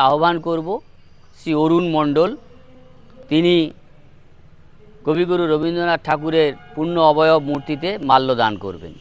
আহ্বান করব শ্রী অরুণ মণ্ডল। তিনি কবিগুরু রবীন্দ্রনাথ ঠাকুরের পূর্ণ অবয়ব মূর্তিতে মাল্যদান করবেন।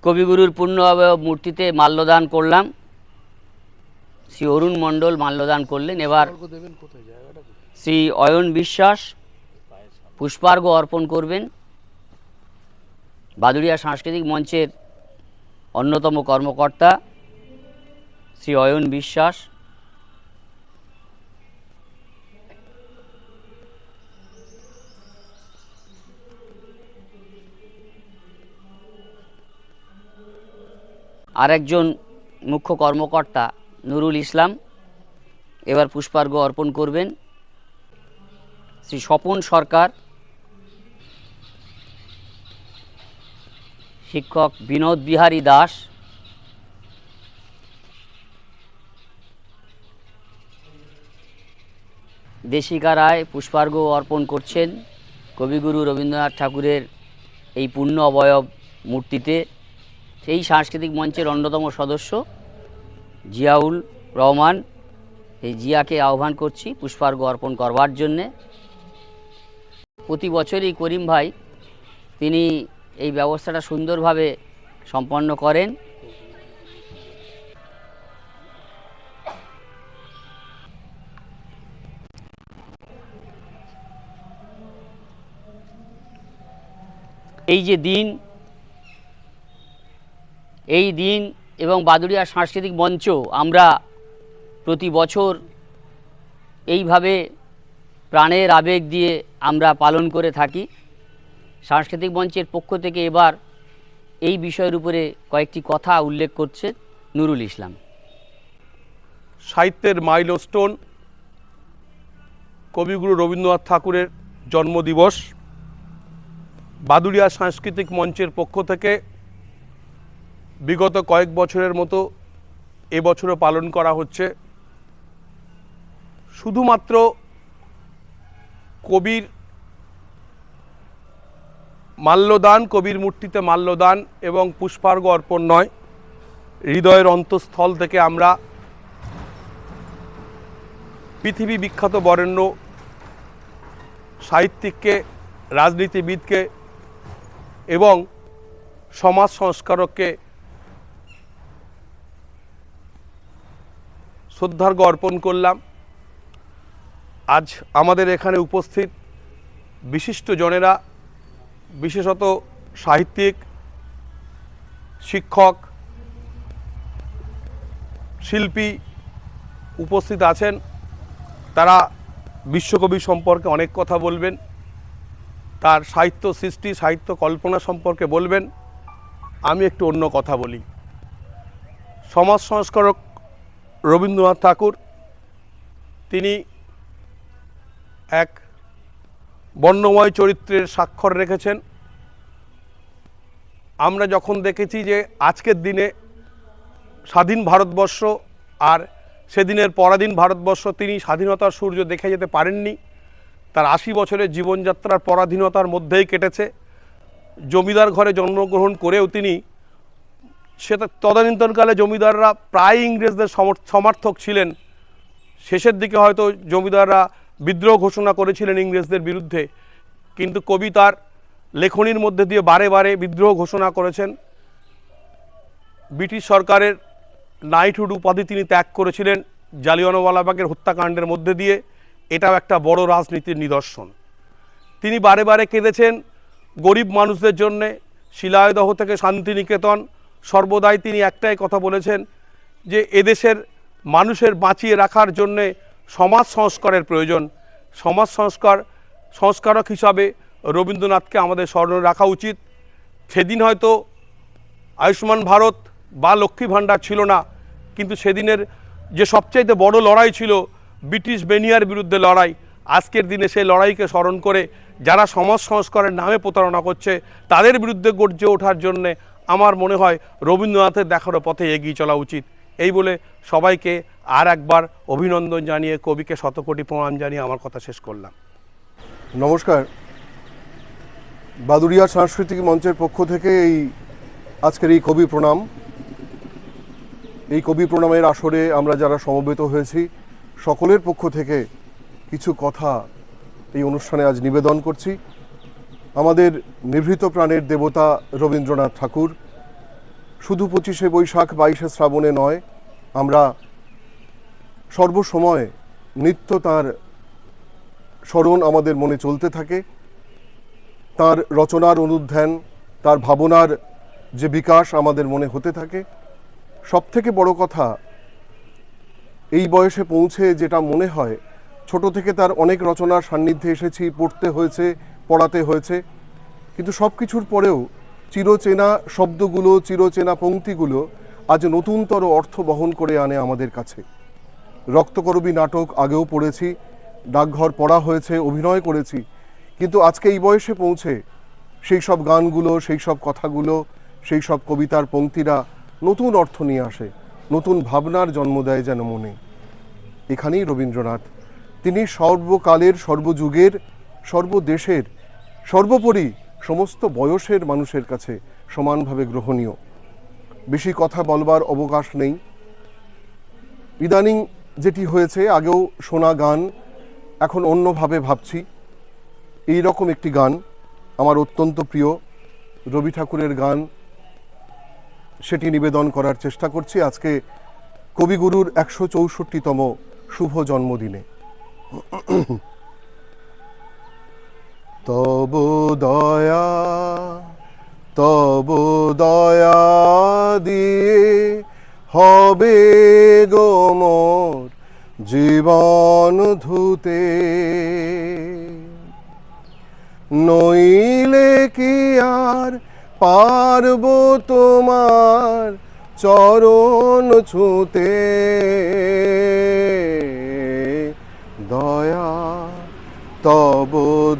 কবিগুরুর পূর্ণ অবয়ব মূর্তিতে মাল্যদান করলাম। শ্রী অরুণ মণ্ডল মাল্যদান করলেন। এবার শ্রী অয়ন বিশ্বাস পুষ্পার্ঘ অর্পণ করবেন। বাদুড়িয়া সাংস্কৃতিক মঞ্চের অন্যতম কর্মকর্তা শ্রী অয়ন বিশ্বাস। আরেকজন মুখ্য কর্মকর্তা নুরুল ইসলাম এবার পুষ্পার্ঘ অর্পণ করবেন। শ্রী স্বপন সরকার, শিক্ষক বিনোদ বিহারী দাস, দেশিকা রায় পুষ্পার্ঘ অর্পণ করছেন কবিগুরু রবীন্দ্রনাথ ঠাকুরের এই পূর্ণ অবয়ব মূর্তিতে। সেই সাংস্কৃতিক মঞ্চের অন্যতম সদস্য জিয়াউল রহমান, এই জিয়াকে আহ্বান করছি পুষ্পার্ঘ অর্পণ করবার জন্যে। প্রতি বছরই করিম ভাই তিনি এই ব্যবস্থাটা সুন্দরভাবে সম্পন্ন করেন। এই যে দিন, এই দিন এবং বাদুড়িয়া সাংস্কৃতিক মঞ্চ আমরা প্রতি বছর এইভাবে প্রাণের আবেগ দিয়ে আমরা পালন করে থাকি। সাংস্কৃতিক মঞ্চের পক্ষ থেকে এবার এই বিষয়ের উপরে কয়েকটি কথা উল্লেখ করছে নুরুল ইসলাম। সাহিত্যের মাইলস্টোন কবিগুরু রবীন্দ্রনাথ ঠাকুরের জন্মদিবস বাদুড়িয়া সাংস্কৃতিক মঞ্চের পক্ষ থেকে বিগত কয়েক বছরের মতো এবছরও পালন করা হচ্ছে। শুধুমাত্র কবির মাল্যদান, কবির মূর্তিতে মাল্যদান এবং পুষ্পার্ঘ অর্পণ নয়, হৃদয়ের অন্তঃস্থল থেকে আমরা পৃথিবী বিখ্যাত বরেণ্য সাহিত্যিককে, রাজনীতিবিদকে এবং সমাজ সংস্কারককে শ্রদ্ধার্ঘ্য অর্পণ করলাম। আজ আমাদের এখানে উপস্থিত বিশিষ্ট জনেরা, বিশেষত সাহিত্যিক, শিক্ষক, শিল্পী উপস্থিত আছেন। তারা বিশ্বকবি সম্পর্কে অনেক কথা বলবেন, তার সাহিত্য সৃষ্টি, সাহিত্য কল্পনা সম্পর্কে বলবেন। আমি একটু অন্য কথা বলি। সমাজ সংস্কারক রবীন্দ্রনাথ ঠাকুর তিনি এক বর্ণময় চরিত্রের স্বাক্ষর রেখেছেন। আমরা যখন দেখেছি যে আজকের দিনে স্বাধীন ভারতবর্ষ আর সেদিনের পরাধীন ভারতবর্ষ তিনি স্বাধীনতার সূর্য দেখে যেতে পারেননি। তার ৮০ বছরের জীবনযাত্রার পরাধীনতার মধ্যেই কেটেছে। জমিদার ঘরে জন্মগ্রহণ করেও তিনি সেটা তদানীন্তনকালে জমিদাররা প্রায় ইংরেজদের সমর্থক ছিলেন। শেষের দিকে হয়তো জমিদাররা বিদ্রোহ ঘোষণা করেছিলেন ইংরেজদের বিরুদ্ধে, কিন্তু কবি তার লেখনীর মধ্যে দিয়ে বারে বারে বিদ্রোহ ঘোষণা করেছেন। ব্রিটিশ সরকারের নাইটহুড উপাধি তিনি ত্যাগ করেছিলেন জালিয়ানওয়ালাবাগের হত্যাকাণ্ডের মধ্যে দিয়ে। এটাও একটা বড় রাজনীতির নিদর্শন। তিনি বারে বারে কেঁদেছেন গরিব মানুষদের জন্যে। শিলাইদহ থেকে শান্তিনিকেতন সর্বদাই তিনি একটাই কথা বলেছেন যে এদেশের মানুষের বাঁচিয়ে রাখার জন্যে সমাজ সংস্কারের প্রয়োজন। সমাজ সংস্কারক হিসাবে রবীন্দ্রনাথকে আমাদের স্মরণে রাখা উচিত। সেদিন হয়তো আয়ুষ্মান ভারত বা লক্ষ্মী ভাণ্ডার ছিল না, কিন্তু সেদিনের যে সবচাইতে বড় লড়াই ছিল ব্রিটিশ বেনিয়ার বিরুদ্ধে লড়াই। আজকের দিনে সেই লড়াইকে স্মরণ করে যারা সমাজ সংস্কারের নামে প্রতারণা করছে তাদের বিরুদ্ধে গর্জে ওঠার জন্যে আমার মনে হয় রবীন্দ্রনাথের দেখানো পথে এগিয়ে চলা উচিত। এই বলে সবাইকে আর একবার অভিনন্দন জানিয়ে কবিকে শতকোটি প্রণাম জানিয়ে আমার কথা শেষ করলাম। নমস্কার। বাদুড়িয়া সাংস্কৃতিক মঞ্চের পক্ষ থেকে আজকের এই কবি প্রণাম, এই কবি প্রণামের আসরে আমরা যারা সমবেত হয়েছি সকলের পক্ষ থেকে কিছু কথা এই অনুষ্ঠানে আজ নিবেদন করছি। আমাদের নিভৃত প্রাণের দেবতা রবীন্দ্রনাথ ঠাকুর শুধু 25শে বৈশাখ 22শে শ্রাবণে নয়, আমরা সর্বসময় নিত্য তার স্মরণ আমাদের মনে চলতে থাকে। তার রচনার অনুধ্যান, তার ভাবনার যে বিকাশ আমাদের মনে হতে থাকে। সবথেকে বড় কথা, এই বয়সে পৌঁছে যেটা মনে হয়, ছোট থেকে তার অনেক রচনার সান্নিধ্যে এসেছি, পড়তে হয়েছে, পড়াতে হয়েছে, কিন্তু সব কিছুর পরেও চিরচেনা শব্দগুলো, চিরচেনা পংক্তিগুলো আজ নতুনতর অর্থ বহন করে আনে আমাদের কাছে। রক্তকরবী নাটক আগেও পড়েছি, ডাকঘর পড়া হয়েছে, অভিনয় করেছি, কিন্তু আজকে এই বয়সে পৌঁছে সেই সব গানগুলো, সেই সব কথাগুলো, সেই সব কবিতার পংক্তিরা নতুন অর্থ নিয়ে আসে, নতুন ভাবনার জন্ম দেয় যেন মনে। এখানেই রবীন্দ্রনাথ, তিনি সর্বকালের, সর্বযুগের, সর্বদেশের, সর্বোপরি সমস্ত বয়সের মানুষের কাছে সমানভাবে গ্রহণীয়। বেশি কথা বলবার অবকাশ নেই। ইদানিং যেটি হয়েছে, আগেও শোনা গান, এখন অন্যভাবে ভাবছি। এই রকম একটি গান আমার অত্যন্ত প্রিয়, রবি ঠাকুরের গান, সেটি নিবেদন করার চেষ্টা করছি আজকে কবিগুরুর 164তম শুভ জন্মদিনে। তব দয়া, তব দয়া দিয়ে হবে গো মোর জীবন ধুতে, নইলে কি আর পারব তোমার চরণ ছুঁতে। দয়া, তব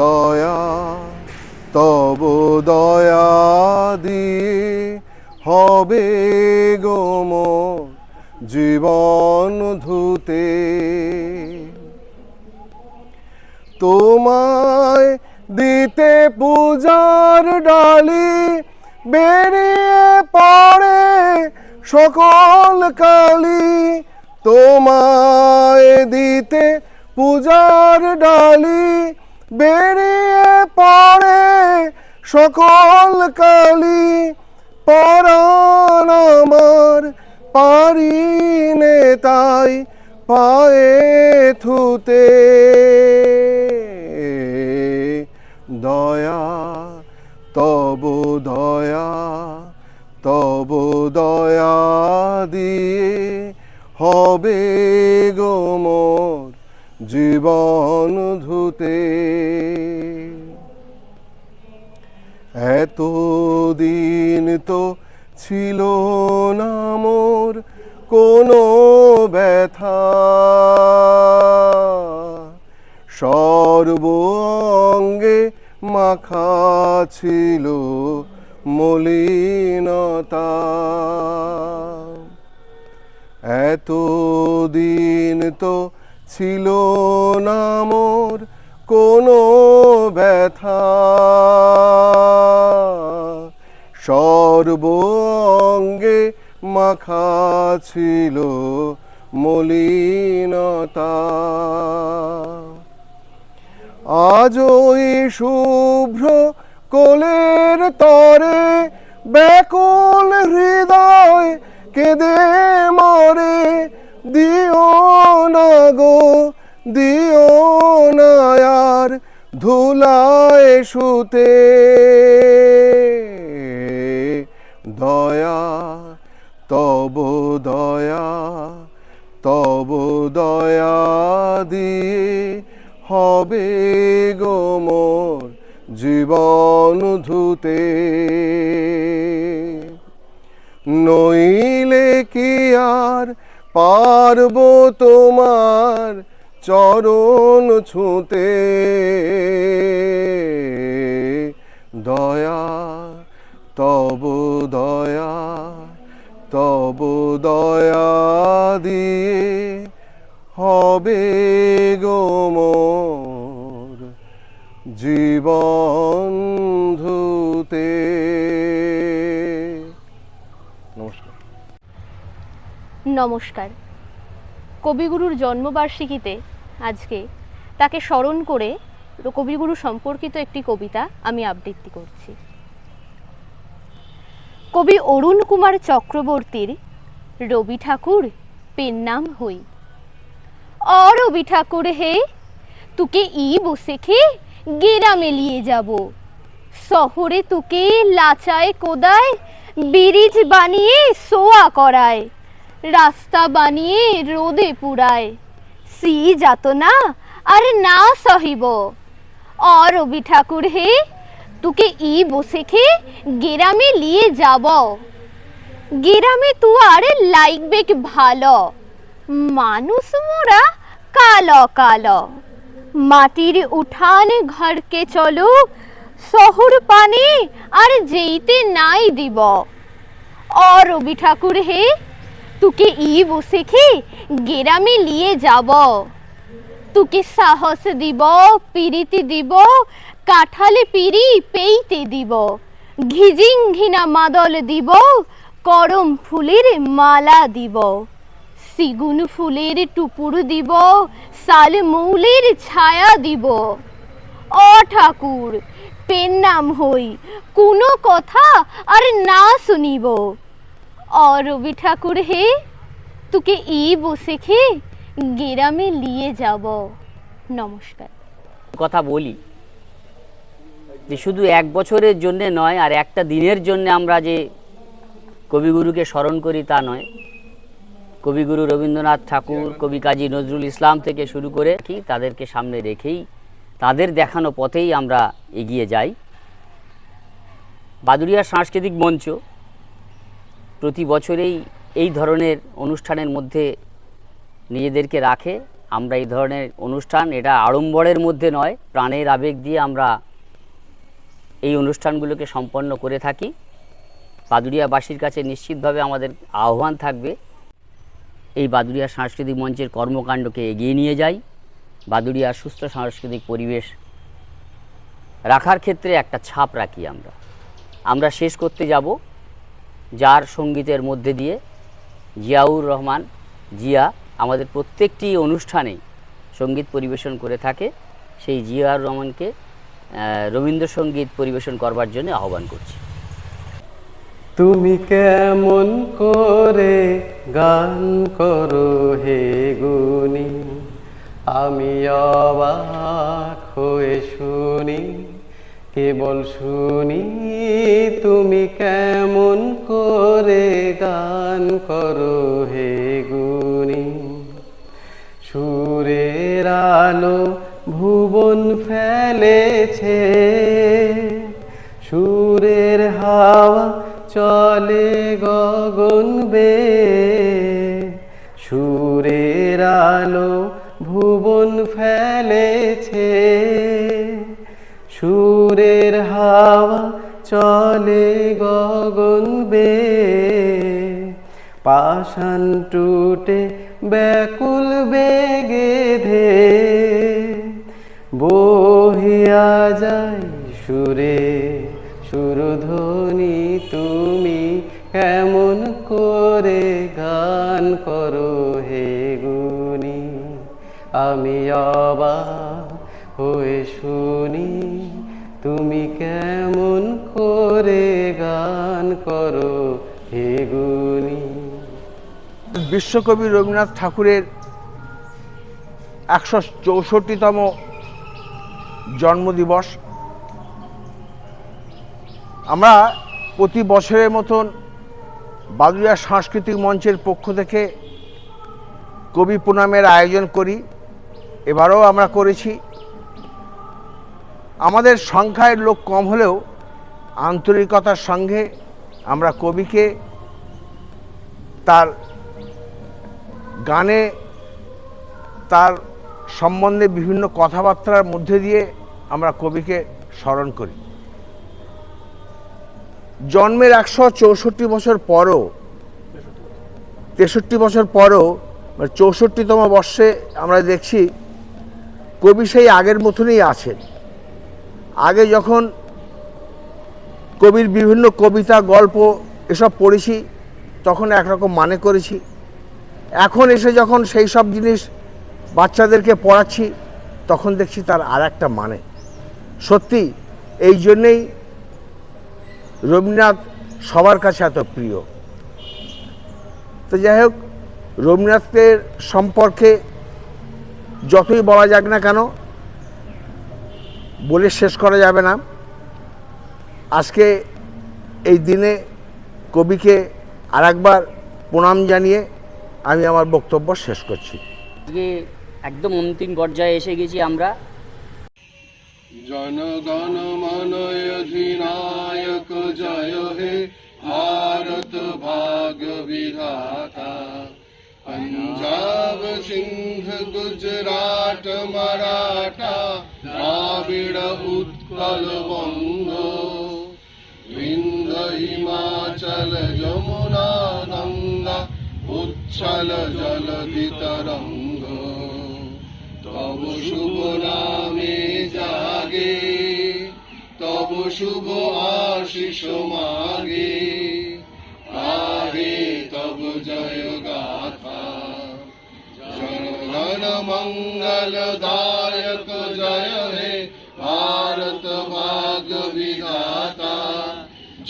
দয়া, তব দয়া দিয়ে হবে গো মোর জীবন ধুতে। তোমায় দিতে পূজার ডালি বেরিয়ে পড়ে সকল কালি, তোমায় দিতে পূজার ডালি বেরিয়ে পড়ে সকল কালি, পরাণ আমার পারিনে তাই পায়ে থুতে। দয়া, তব দয়া, তব দয়া দিয়ে হবে গো মোর জীবন ধুতে। এতদিন তো ছিল না মোর কোনো ব্যথা, সর্ব অঙ্গে মাখা ছিল মলিনতা। এতদিন তো ছিল না মোর কোনো ব্যথা, সর্ব অঙ্গে মাখা ছিল মলিনতা। আজ ওই শুভ্র কোলের তরে ব্যাকুল হৃদয় কেঁদে মরে, দিও না গো, দিও না আর ধুলায় শুতে। দয়া, তব দয়া, তব দয়া দিয়ে হবে গো মোর জীবন ধুতে। নইলে কি আর পারব তোমার চরণ ছুঁতে। দয়া, তব দয়া, তব দয়া দিয়ে হবে গো মোর জীবন ধুতে। নমস্কার। নমস্কার। কবিগুরুর জন্মবার্ষিকীতে আজকে তাকে স্মরণ করে কবিগুরু সম্পর্কিত একটি কবিতা আমি আবৃত্তি করছি। কবি অরুণ কুমার চক্রবর্তীর রবি ঠাকুর পেন নাম হই। অ রবি ঠাকুর হে, তুকে ই বসে খে গেরামে নিয়ে যাব। শহরে তুকে লাচায় কোদায় ব্রিজ বানিয়ে সোয়া করায়, রাস্তা বানিয়ে রোদে পুরায়। সি যাতনা আর না সহিব। অ রবি ঠাকুর হে, তুকে ই বসে খে গেরামে নিয়ে যাব। গেরামে তু আর লাইকবে ভালো, মানুষ মোরা কালো কালো। মাটির উঠান ঘরকে চলো, শহর পানে আর যেইতে নাই দিব। অ রবি ঠাকুর হে, তুকে ই বসে খে গেরামে নিয়ে যাব। তুকে সাহস দিব, পিরিতি দিব, কাঠালে পিরি পেইতে দিব। ঘিজিং ঘিনা মাদল দিব, করম ফুলের মালা দিব। সিগুন ফুলের টুপুর দিব, শাল মৌলের ছায়া দিব। অ ঠাকুর পেন নাম হই, কোনো কথা আর না শুনিব। অ রবি ঠাকুর হে, তুকে ই বসে খে গেরামে নিয়ে যাব। নমস্কার। কথা বলি যে শুধু এক বছরের জন্যে নয়, আর একটা দিনের জন্য আমরা যে কবিগুরুকে স্মরণ করি তা নয়। কবিগুরু রবীন্দ্রনাথ ঠাকুর, কবি কাজী নজরুল ইসলাম থেকে শুরু করে কি তাদেরকে সামনে রেখেই, তাদের দেখানো পথেই আমরা এগিয়ে যাই। বাদুড়িয়া সাংস্কৃতিক মঞ্চ প্রতি বছরেই এই ধরনের অনুষ্ঠানের মধ্যে নিজেদেরকে রাখে। আমরা এই ধরনের অনুষ্ঠান, এটা আড়ম্বরের মধ্যে নয়, প্রাণের আবেগ দিয়ে আমরা এই অনুষ্ঠানগুলোকে সম্পন্ন করে থাকি। বাদুড়িয়াবাসীর কাছে নিশ্চিতভাবে আমাদের আহ্বান থাকবে, এই বাদুড়িয়া সাংস্কৃতিক মঞ্চের কর্মকাণ্ডকে এগিয়ে নিয়ে যাই। বাদুড়িয়ার সুস্থ সাংস্কৃতিক পরিবেশ রাখার ক্ষেত্রে একটা ছাপ রাখি আমরা শেষ করতে যাব যার সঙ্গীতের মধ্যে দিয়ে জিয়াউর রহমান জিয়া আমাদের প্রত্যেকটি অনুষ্ঠানেই সঙ্গীত পরিবেশন করে থাকে। সেই জিয়াউর রহমানকে রবীন্দ্রসঙ্গীত পরিবেশন করবার জন্য আহ্বান করছি। তুমি কেমন করে গান করো হে গুণী, আমি অবাক হয়ে শুনি, কেবল শুনি তুমি কেমন করে গান করো হে গুণী। সুরের আলো ভুবন ফেলেছে, সুরের হাওয়া চলে গগন বেয়ে। সুরের আলো ভুবন ফেলেছে, সুরের হাওয়া চলে গগন বেয়ে। পাষাণ টুটে ব্যাকুল বেগে ধে, বহিয়া যায় সুরে সুরধ্বনি। তুমি কেমন করে গান করো হে গুণী, আমি অবাক হয়ে শুনি, তুমি কেমন করে গান করো হে গুণী। বিশ্বকবি রবীন্দ্রনাথ ঠাকুরের 164তম জন্মদিবস। আমরা প্রতি বছরের মতন বাদুড়িয়া সাংস্কৃতিক মঞ্চের পক্ষ থেকে কবি প্রণামের আয়োজন করি। এবারও আমরা করেছি। আমাদের সংখ্যায় লোক কম হলেও আন্তরিকতার সঙ্গে আমরা কবিকে তার গানে, তার সম্বন্ধে বিভিন্ন কথাবার্তার মধ্যে দিয়ে আমরা কবিকে স্মরণ করি। জন্মের 164 বছর পরও, 63 বছর পরও 64তম বর্ষে আমরা দেখছি কবি সেই আগের মতনই আছেন। আগে যখন কবির বিভিন্ন কবিতা গল্প এসব পড়েছি তখন একরকম মানে করেছি, এখন এসে যখন সেই সব জিনিস বাচ্চাদেরকে পড়াচ্ছি তখন দেখছি তার আর একটা মানে। সত্যি এই জন্যেই রবীন্দ্রনাথ সবার কাছে এত প্রিয়। তো যাই হোক, রবীন্দ্রনাথের সম্পর্কে যতই বলা যাক না কেন বলে শেষ করা যাবে না। আজকে এই দিনে কবিকে আরেকবার প্রণাম জানিয়ে আমি আমার বক্তব্য শেষ করছি। আজকে একদম অন্তিম পর্যায়ে এসে গেছি আমরা। জনগণ মন অধিনায়ক জয় হে ভারত ভাগ্য বিধাতা। पंजाब सिंध गुजरात मराठा द्राविड़ उत्कल बंग विंध्य हिमाचल यमुना गंगा उच्छल जलधि तरंग तब शुभ नामे जागे तब शुभ आशीष मागे गाहे तब जय गाथा जनगण मंगलदायक जय हे भारत भाग्य विधाता।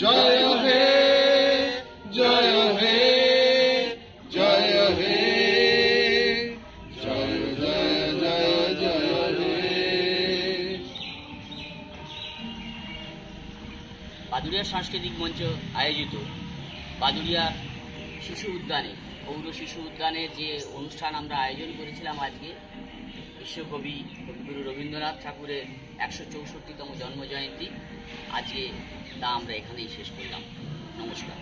जय हे जय हे जय हे जय जय जय जय हे। বাদুড়িয়া সাংস্কৃতিক মঞ্চ আয়োজিত বাদুড়িয়া শিশু উদ্যানে, পৌর শিশু উদ্যানের যে অনুষ্ঠান আমরা আয়োজন করেছিলাম আজকে বিশ্বকবি কবিগুরু রবীন্দ্রনাথ ঠাকুরের 164তম জন্মজয়ন্তী, আজকে তা আমরা এখানেই শেষ করলাম। নমস্কার।